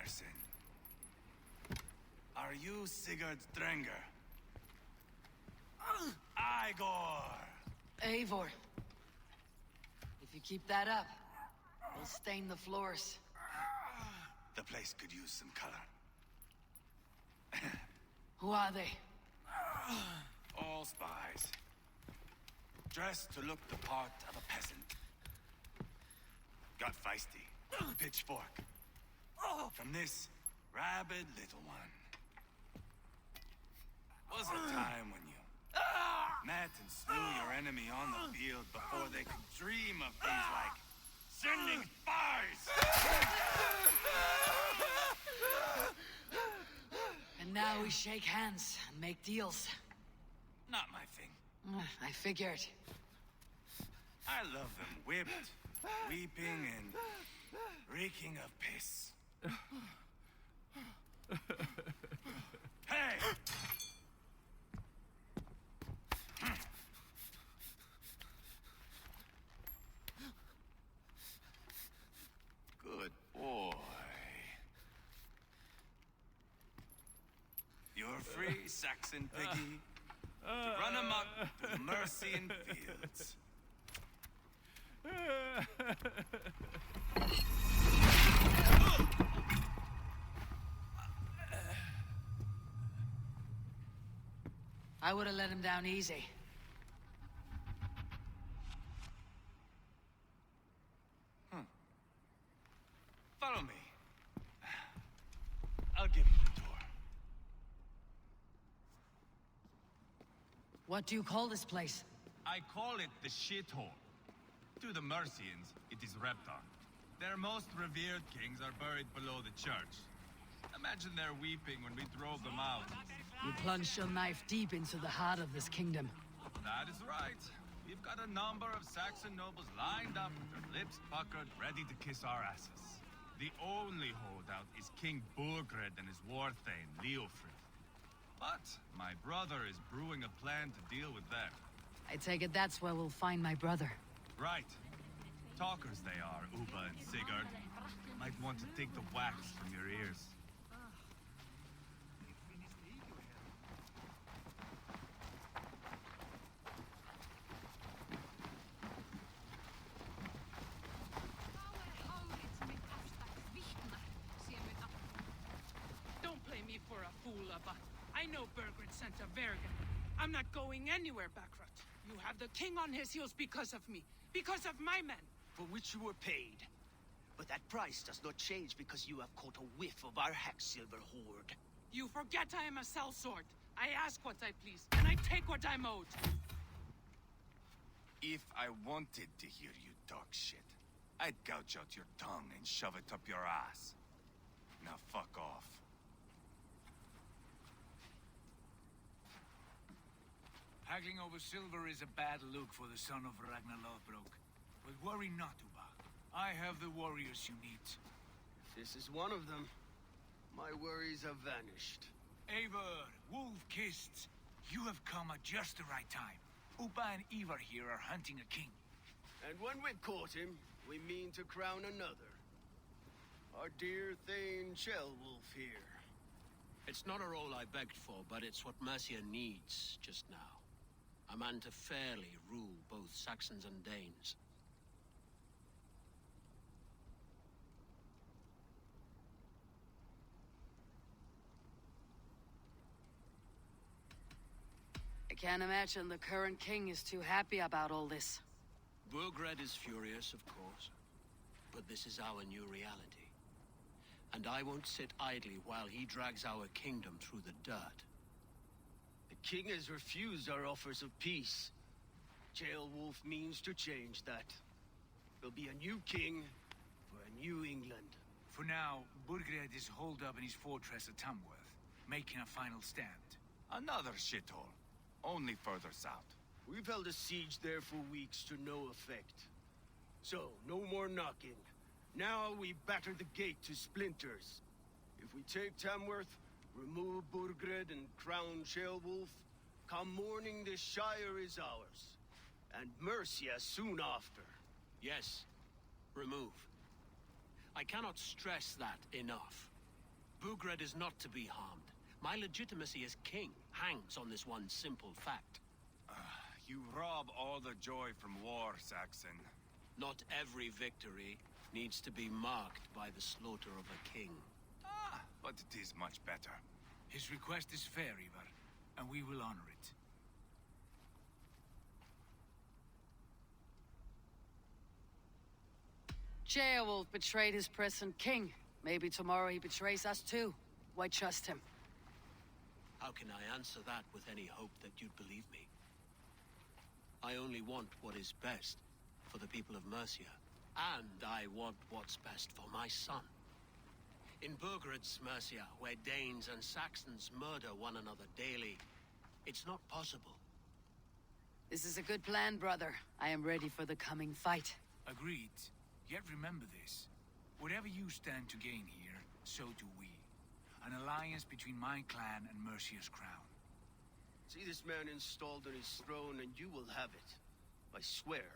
Anderson. Are you Sigurd Drenger? Igor! Eivor. If you keep that up, we'll stain the floors. The place could use some color. Who are they? All spies. Dressed to look the part of a peasant. Got feisty. Pitchfork. From this rabid little one. Was a time when you met and slew your enemy on the field before they could dream of things like sending spies! And now we shake hands and make deals. Not my thing. I figured. I love them whipped, weeping, and reeking of piss. Hey! Good boy. You're free, Saxon piggy, to run amok through Mercian fields. I would have let him down easy. Follow me. I'll give you the door. What do you call this place? I call it the shithole. To the Mercians, it is Reptar. Their most revered kings are buried below the church. Imagine their weeping when we drove them out. You plunged your knife deep into the heart of this kingdom. That is right. We've got a number of Saxon nobles lined up with their lips puckered, ready to kiss our asses. The only holdout is King Burgred and his war thane, Leofrid. But my brother is brewing a plan to deal with them. I take it that's where we'll find my brother. Right. Talkers they are, Uba and Sigurd. Might want to take the wax from your ears. Don't play me for a fool, but I know Burgred sent a Vergen. I'm not going anywhere, Backrot. You have the king on his heels because of me. Because of my men. For which you were paid. But that price does not change because you have caught a whiff of our Hacksilver hoard. You forget I am a sellsword. I ask what I please, and I take what I'm owed. If I wanted to hear you talk shit, I'd gouge out your tongue and shove it up your ass. Now fuck off. Haggling over silver is a bad look for the son of Ragnar Lothbrok. But worry not, Uba. I have the warriors you need. If this is one of them, my worries have vanished. Eivor, Wolf-Kissed, you have come at just the right time. Uba and Ivar here are hunting a king. And when we've caught him, we mean to crown another. Our dear Thane Ceolwulf here. It's not a role I begged for, but it's what Mercia needs just now. A man to fairly rule both Saxons and Danes. I can't imagine the current king is too happy about all this. Burgred is furious, of course. But this is our new reality. And I won't sit idly while he drags our kingdom through the dirt. The king has refused our offers of peace. Ceolwulf means to change that. There'll be a new king for a new England. For now, Burgred is holed up in his fortress at Tamworth, making a final stand. Another shithole. Only further south. We've held a siege there for weeks to no effect. So, no more knocking. Now we batter the gate to splinters. If we take Tamworth, remove Burgred and crown Ceolwulf, come morning this shire is ours. And Mercia soon after. Yes, remove. I cannot stress that enough. Bugred is not to be harmed. My legitimacy as king hangs on this one simple fact. You rob all the joy from war, Saxon. Not every victory needs to be marked by the slaughter of a king. But it is much better. His request is fair, Ivar, and we will honor it. Beowulf betrayed his present king. Maybe tomorrow he betrays us too. Why trust him? How can I answer that with any hope that you'd believe me? I only want what is best for the people of Mercia. And I want what's best for my son. In Burgred's Mercia, where Danes and Saxons murder one another daily, it's not possible. This is a good plan, brother. I am ready for the coming fight. Agreed. Yet remember this. Whatever you stand to gain here, so do we. An alliance between my clan and Mercia's crown. See this man installed on his throne and you will have it. I swear.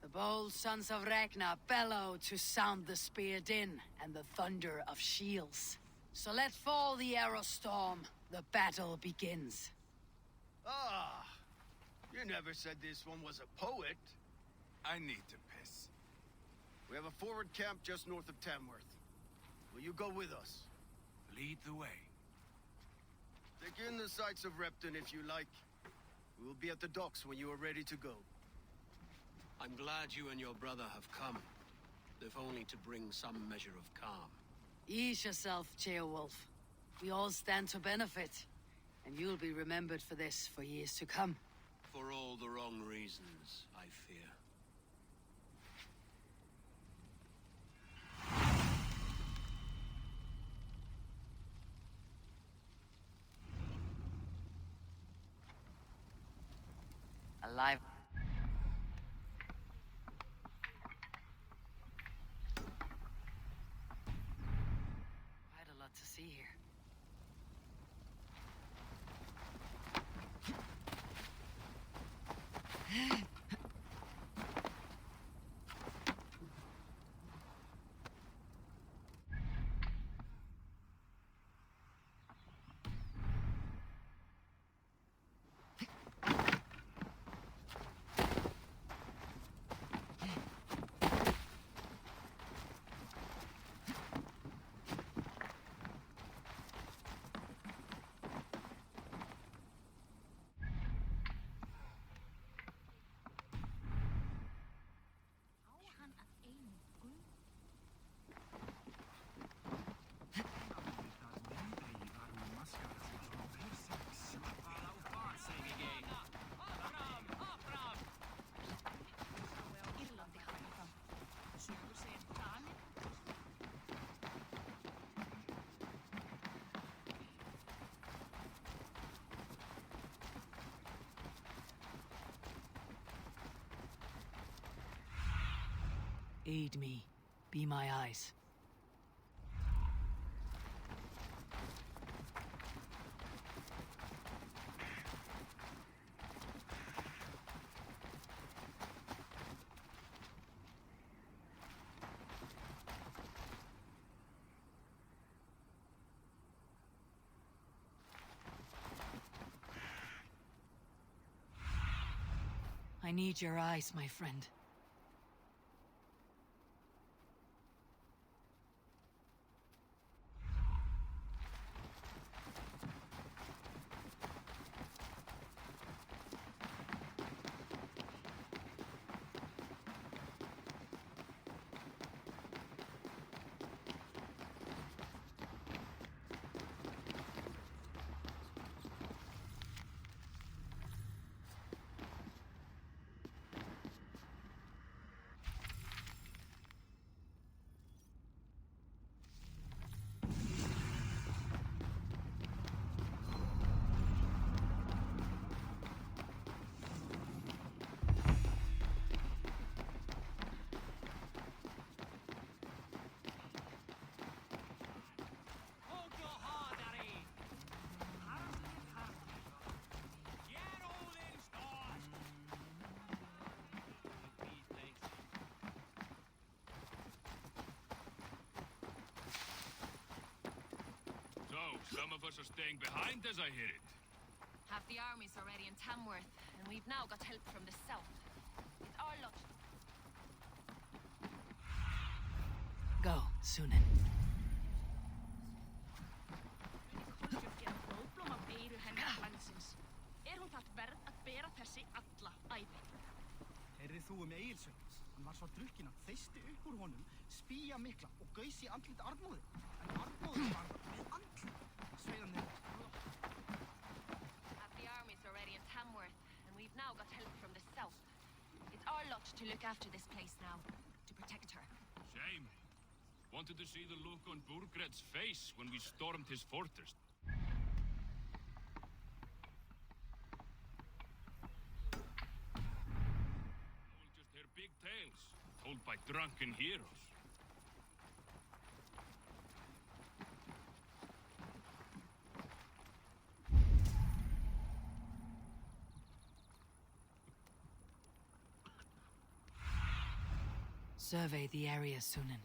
The bold sons of Ragnar bellow to sound the spear din and the thunder of shields. So let fall the arrow storm. The battle begins. Ah! You never said this one was a poet. I need to piss. We have a forward camp just north of Tamworth. Will you go with us? Lead the way. Take in the sights of Repton if you like. We will be at the docks when you are ready to go. I'm glad you and your brother have come, if only to bring some measure of calm. Ease yourself, Beowulf. We all stand to benefit, and you'll be remembered for this for years to come. For all the wrong reasons, I fear. Alive. Quite a lot to see here. Aid me. Be my eyes. I need your eyes, my friend. us are staying behind as I hear it. Half the army's already in Tamworth, and we've now got help from the south. It's our luck. Go, Sunan. Hún þarf verð að bera þessi alla ævi. Heyrðir þú Egilsögns? Hann var svo drukkinn að þeysti upp úr honum, spýja mikla og gaus í andlit Arnóði. En Arnóði var með andlit. Sveið hann niður. Half the army's already in Tamworth, and we've now got help from the south. It's our lot to look after this place now, to protect her. Shame. Wanted to see the look on Burgred's face when we stormed his fortress. Big tales told by drunken heroes. Survey the area, Sunan.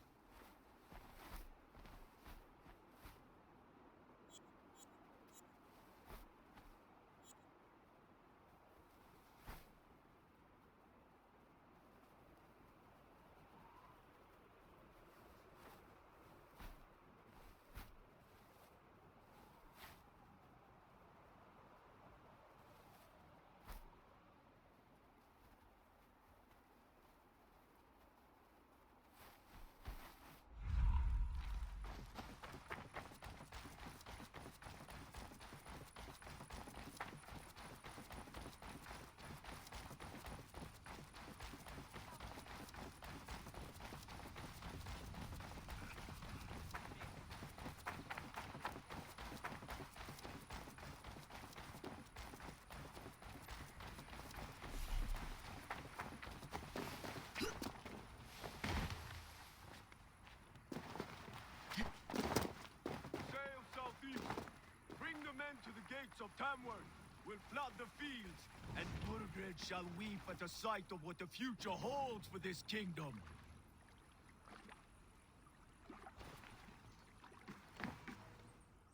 To the gates of Tamworth, we'll flood the fields, and Burgred shall weep at the sight of what the future holds for this kingdom.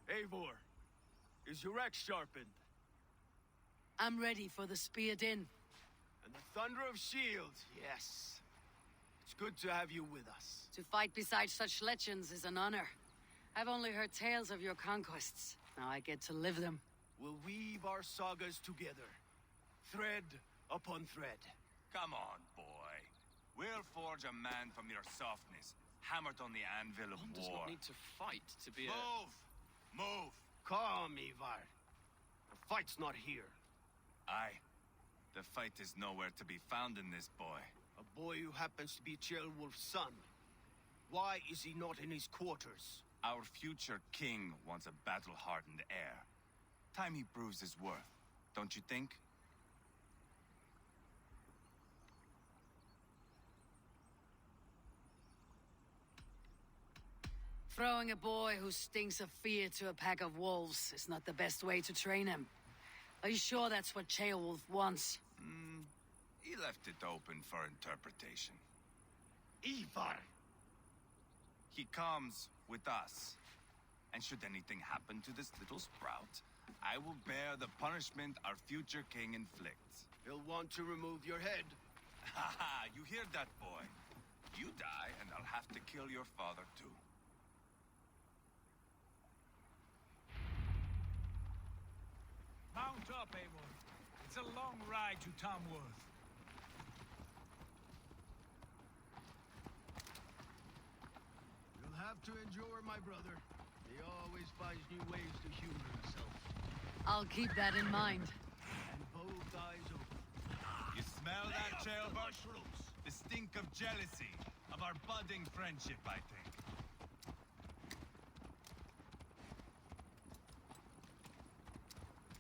Eivor, is your axe sharpened? I'm ready for the speared in. And the thunder of shields, yes. It's good to have you with us. To fight beside such legends is an honor. I've only heard tales of your conquests. Now I get to live them. We'll weave our sagas together, thread upon thread. Come on, boy. We'll forge a man from your softness, hammered on the anvil of One war. does not need to fight to be Move! Move! Calm, Ivar. The fight's not here. Aye. The fight is nowhere to be found in this boy. A boy who happens to be Ceolwulf's son. Why is he not in his quarters? Our future king wants a battle-hardened heir. Time he proves his worth, don't you think? Throwing a boy who stinks of fear to a pack of wolves is not the best way to train him. Are you sure that's what Ceolwulf wants? He left it open for interpretation. Ivar! He comes with us. And should anything happen to this little sprout, I will bear the punishment our future king inflicts. He'll want to remove your head. Ha ha! You hear that, boy? You die, and I'll have to kill your father, too. Mount up, Eivor. It's a long ride to Tamworth. You'll have to endure, my brother. He always finds new ways to humor himself. I'll keep that in mind. And both eyes open. You smell that, Ceolwulf? The stink of jealousy, of our budding friendship, I think.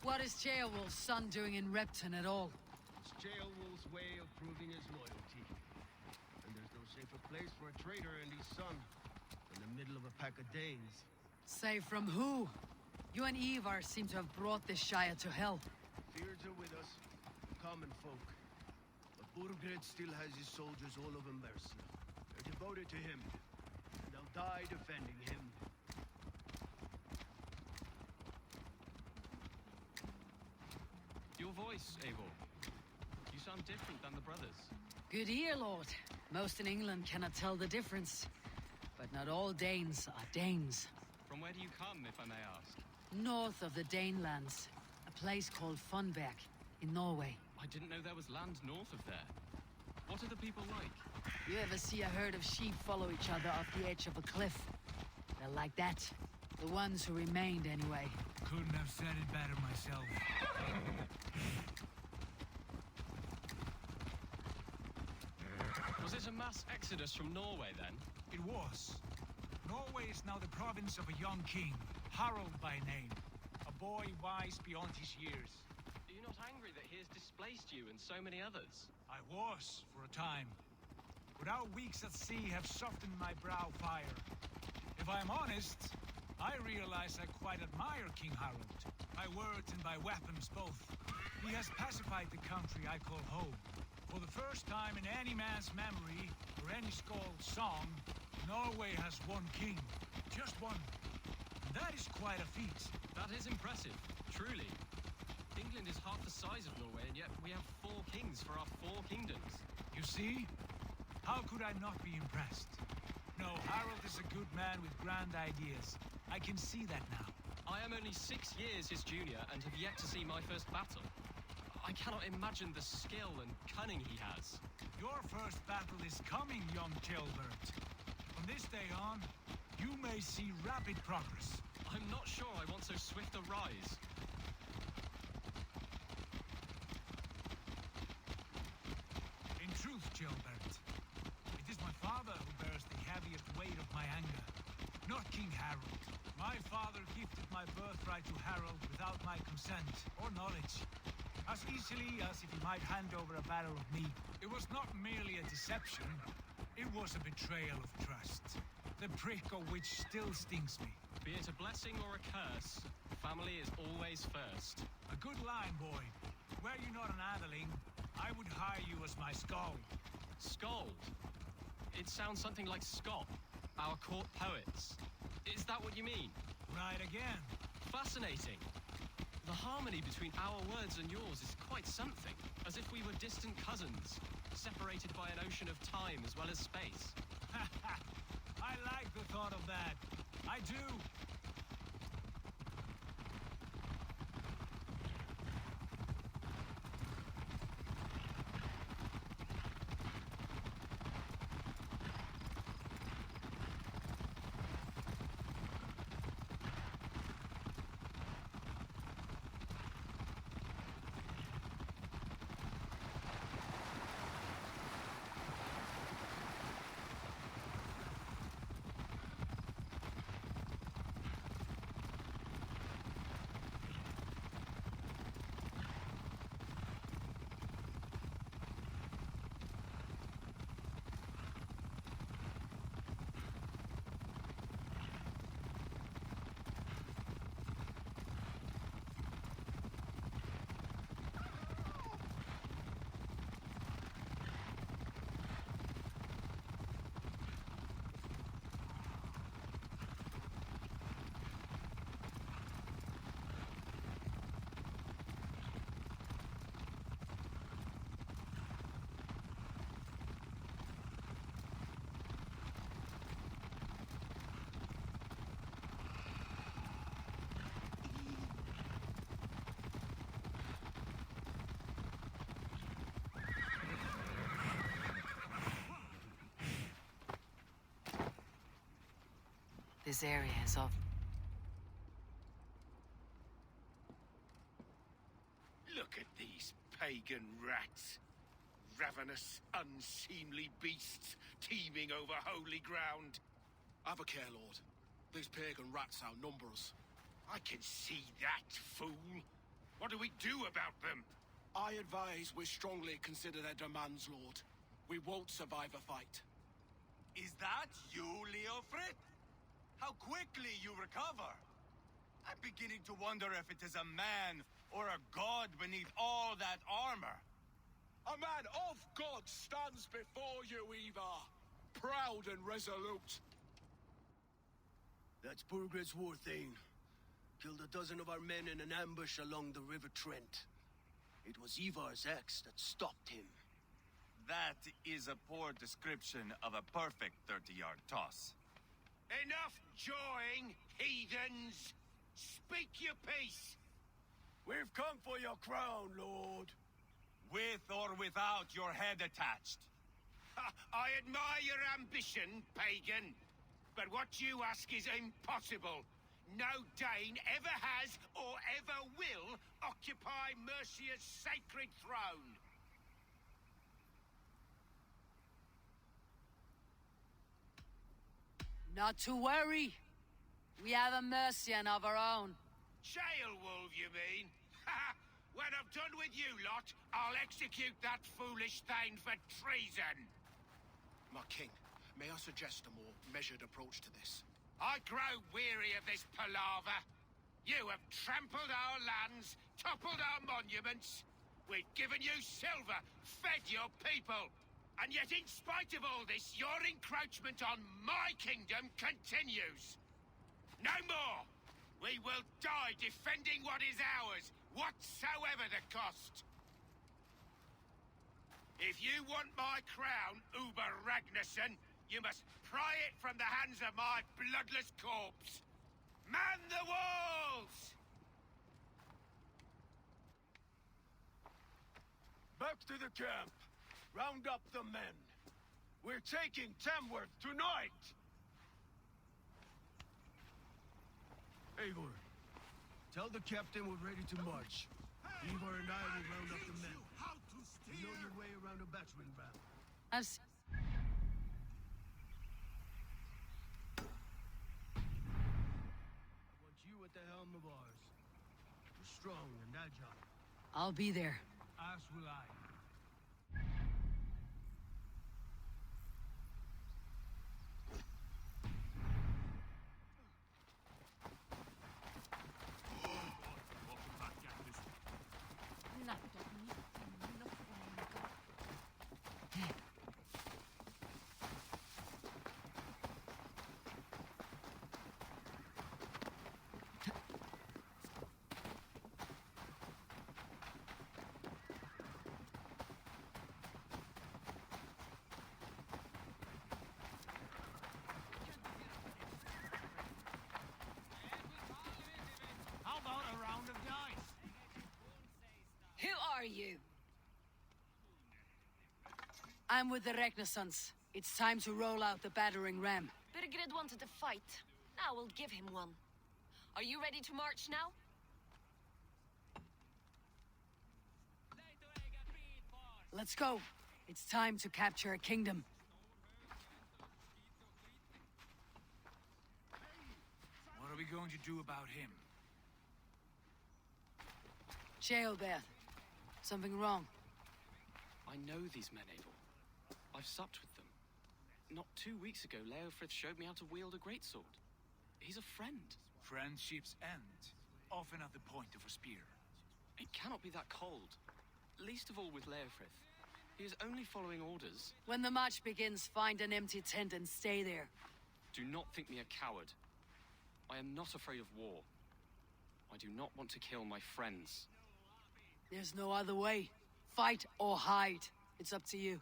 What is Ceolwulf's son doing in Repton at all? It's Ceolwulf's way of proving his loyalty. And there's no safer place for a traitor and his son than the middle of a pack of Danes. Say from who? You and Ivar seem to have brought this Shire to hell. Fears are with us, common folk. But Burgred still has his soldiers all over Mercia. They're devoted to him, and they'll die defending him. voice, Eivor? You sound different than the brothers. Good ear, Lord. Most in England cannot tell the difference. But not all Danes are Danes. From where do you come, if I may ask? North of the Danelands, a place called Funberg in Norway. I didn't know there was land north of there. What are the people like? You ever see a herd of sheep follow each other off the edge of a cliff? They're like that. The ones who remained, anyway. Couldn't have said it better myself. Was it a mass exodus from Norway, then? It was. Norway is now the province of a young king, Harald by name. A boy wise beyond his years. Are you not angry that he has displaced you and so many others? I was, for a time. But our weeks at sea have softened my brow fire. If I am honest, I realize I quite admire King Harald. By words and by weapons both. He has pacified the country I call home. For the first time in any man's memory, or any skald's song, Norway has one king. Just one. And that is quite a feat. That is impressive, truly. England is half the size of Norway, and yet we have 4 kings for our 4 kingdoms. You see? How could I not be impressed? No, Harald is a good man with grand ideas. I can see that now. I am only 6 years his junior and have yet to see my first battle. I cannot imagine the skill and cunning he has. Your first battle is coming, young Gilbert. From this day on, you may see rapid progress. I'm not sure I want so swift a rise. In truth, Gilbert, it is my father who bears the heaviest weight of my anger, not King Harald. My father gifted my birthright to Harald without my consent or knowledge. As easily as if he might hand over a battle of me. It was not merely a deception, it was a betrayal of trust. The prick of which still stings me. Be it a blessing or a curse, family is always first. A good line, boy. Were you not an atheling, I would hire you as my skald. Skald? It sounds something like Scott, our court poets. Is that what you mean? Right again. Fascinating. The harmony between our words and yours is quite something. As if we were distant cousins, separated by an ocean of time as well as space. I like the thought of that. I do. This area is of... Look at these pagan rats. Ravenous, unseemly beasts teeming over holy ground. Have a care, Lord. These pagan rats outnumber us. I can see that, fool. What do we do about them? I advise we strongly consider their demands, Lord. We won't survive a fight. Is that you, Leofrid? How quickly you recover! I'm beginning to wonder if it is a man or a god beneath all that armor. A man of God stands before you, Ivar. Proud and resolute. That's Burgred's Warthane. Killed a dozen of our men in an ambush along the River Trent. It was Ivar's axe that stopped him. That is a poor description of a perfect 30-yard toss. Enough jawing, heathens! Speak your piece! We've come for your crown, Lord. With or without your head attached. I admire your ambition, pagan. But what you ask is impossible. No Dane ever has or ever will occupy Mercia's sacred throne. Not to worry. We have a Mercian of our own. Jailwolf, you mean? When I'm done with you lot, I'll execute that foolish thing for treason. My king, may I suggest a more measured approach to this? I grow weary of this palaver. You have trampled our lands, toppled our monuments. We've given you silver, fed your people. And yet, in spite of all this, your encroachment on my kingdom continues. No more! We will die defending what is ours, whatsoever the cost. If you want my crown, Uber Ragnarsson, you must pry it from the hands of my bloodless corpse. Man the walls! Back to the camp. Round up the men. We're taking Tamworth tonight! Eivor, tell the captain we're ready to march. Eivor and I will round up the men. You know your way around a battering ram. I want you at the helm of ours. You're strong and agile. I'll be there. As will I. Who are you? I'm with the Ragnarsons. It's time to roll out the battering ram. Birgrid wanted to fight. Now we'll give him one. Are you ready to march now? Let's go. It's time to capture a kingdom. What are we going to do about him? Jailbeth. Something wrong. I know these men, Eivor. I've supped with them. Not 2 weeks ago, Leofrith showed me how to wield a greatsword. He's a friend. Friendships end, often at the point of a spear. It cannot be that cold. Least of all with Leofrith. He is only following orders. When the march begins, find an empty tent and stay there. Do not think me a coward. I am not afraid of war. I do not want to kill my friends. There's no other way. Fight or hide. It's up to you.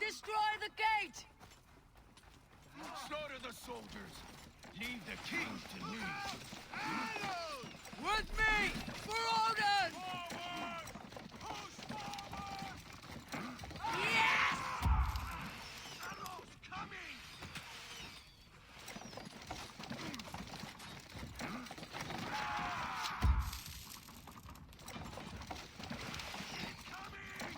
Destroy the gate! Slaughter the soldiers. Leave the king to me. With me! For Odin! Yes! Arrows coming! Coming!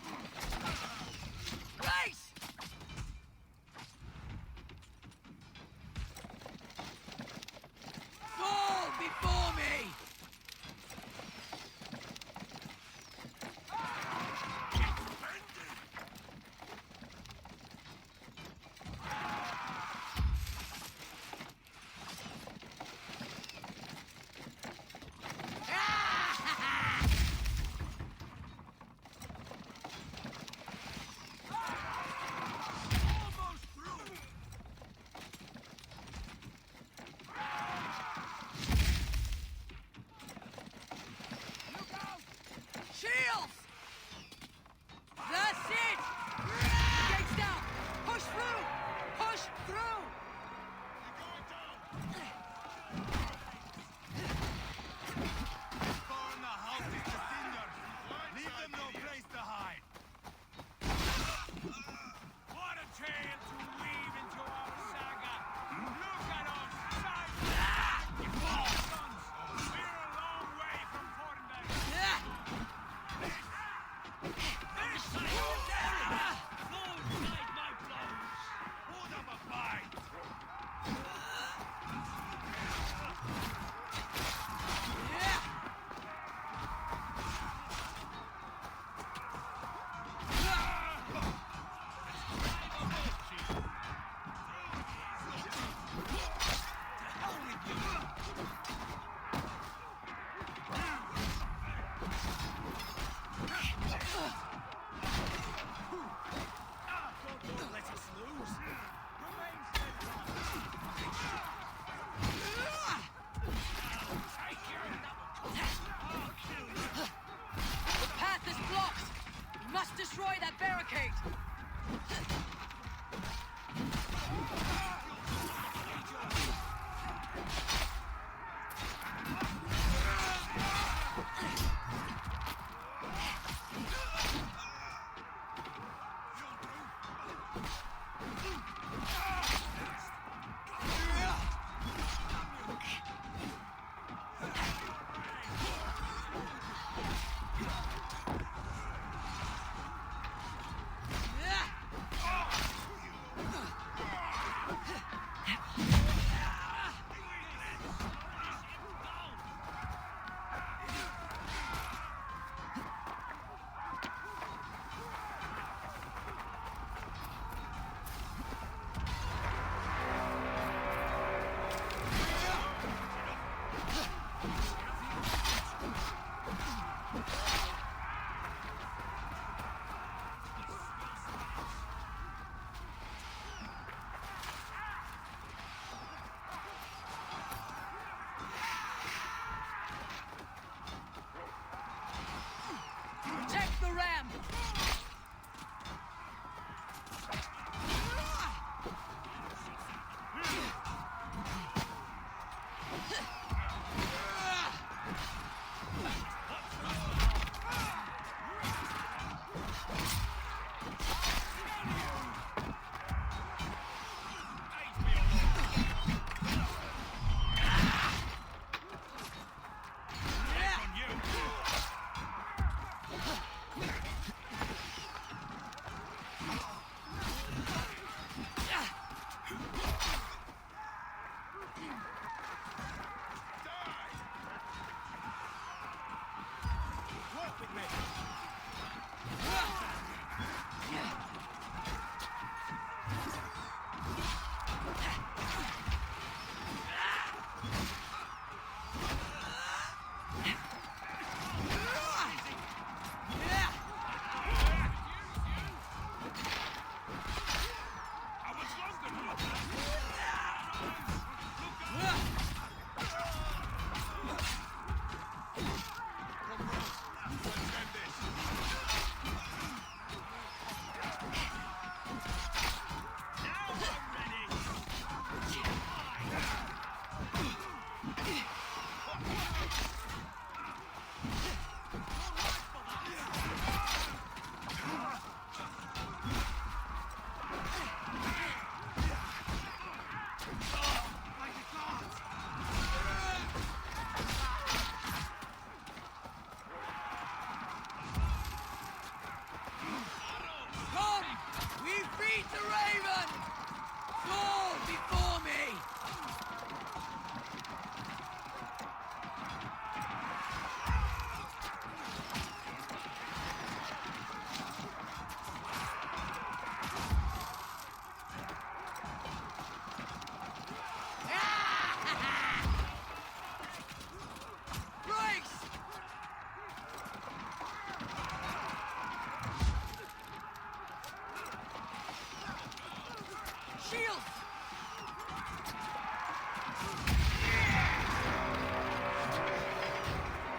shields!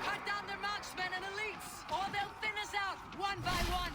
Cut down their marksmen and elites, or they'll thin us out one by one!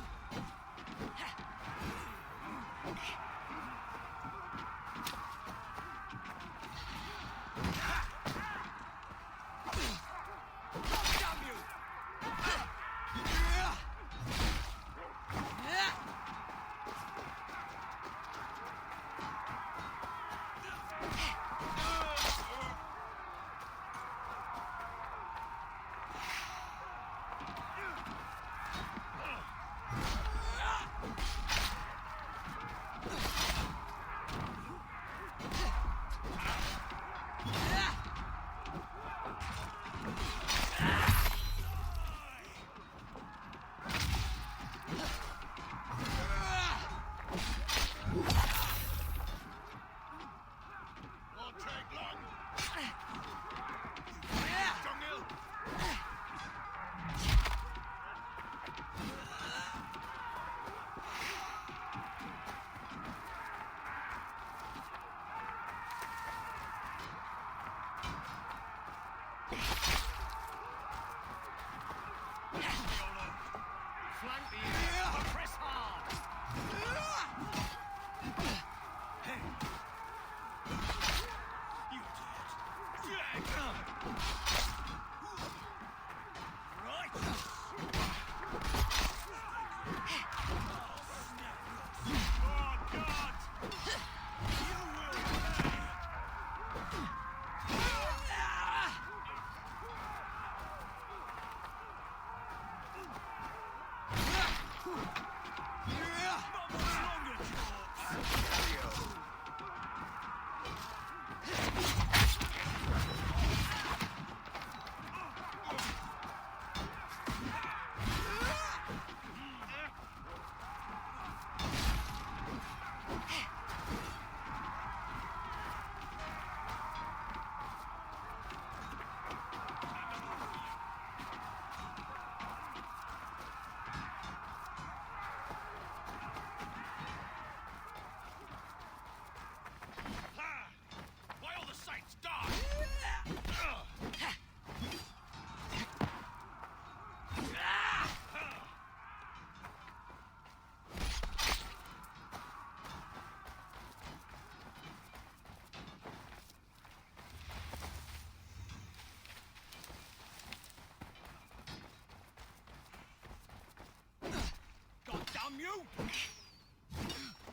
Damn you!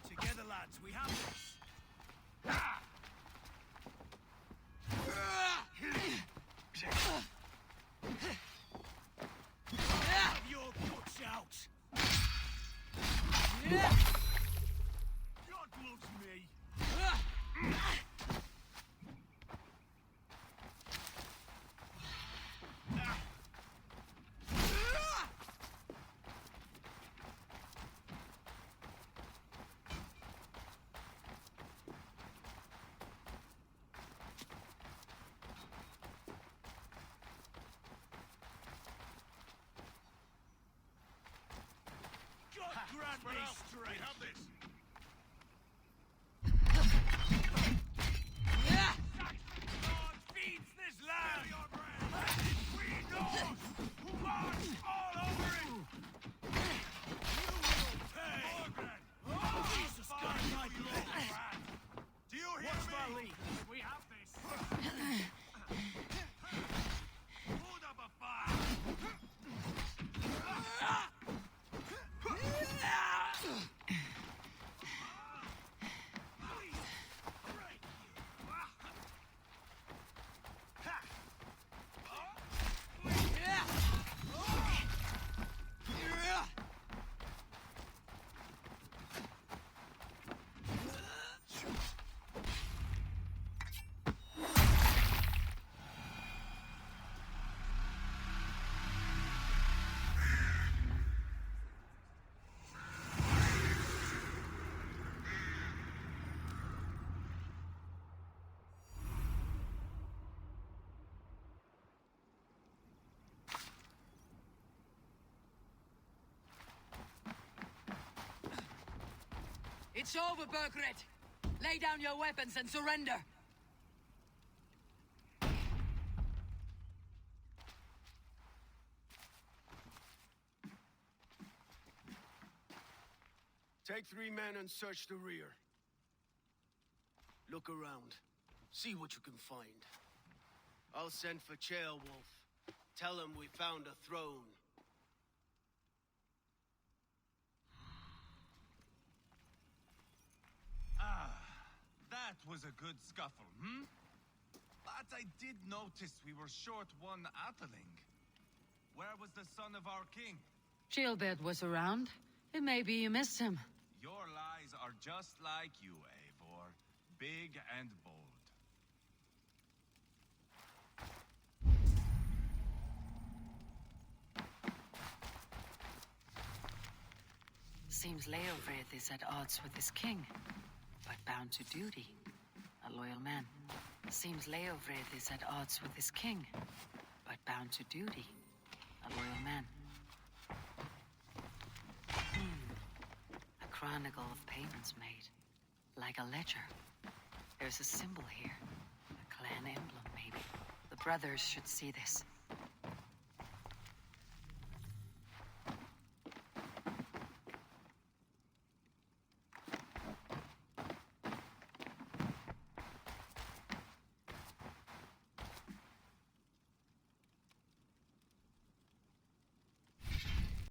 Together, lads, we have this. Have your guts out. God loves me. Grant me strength. We have this. God feeds this land. We those who march all over it. You will pay. Jesus God, my blood. Do you hear me? Valhala? We have this. Hold up a fire. It's over, Burgred. Lay down your weapons and surrender! Take 3 men and search the rear. Look around. See what you can find. I'll send for Ceolwulf. Tell him we found a throne. That was a good scuffle, hmm? But I did notice we were short one Atheling. Where was the son of our king? Shieldbed was around. It may be you missed him. Your lies are just like you, Eivor. Big and bold. Seems Leofrith is at odds with his king, but bound to duty. A loyal man. Seems Leofrith is at odds with his king, but bound to duty. A loyal man. A chronicle of payments made. Like a ledger. There's a symbol here. A clan emblem, maybe. The brothers should see this.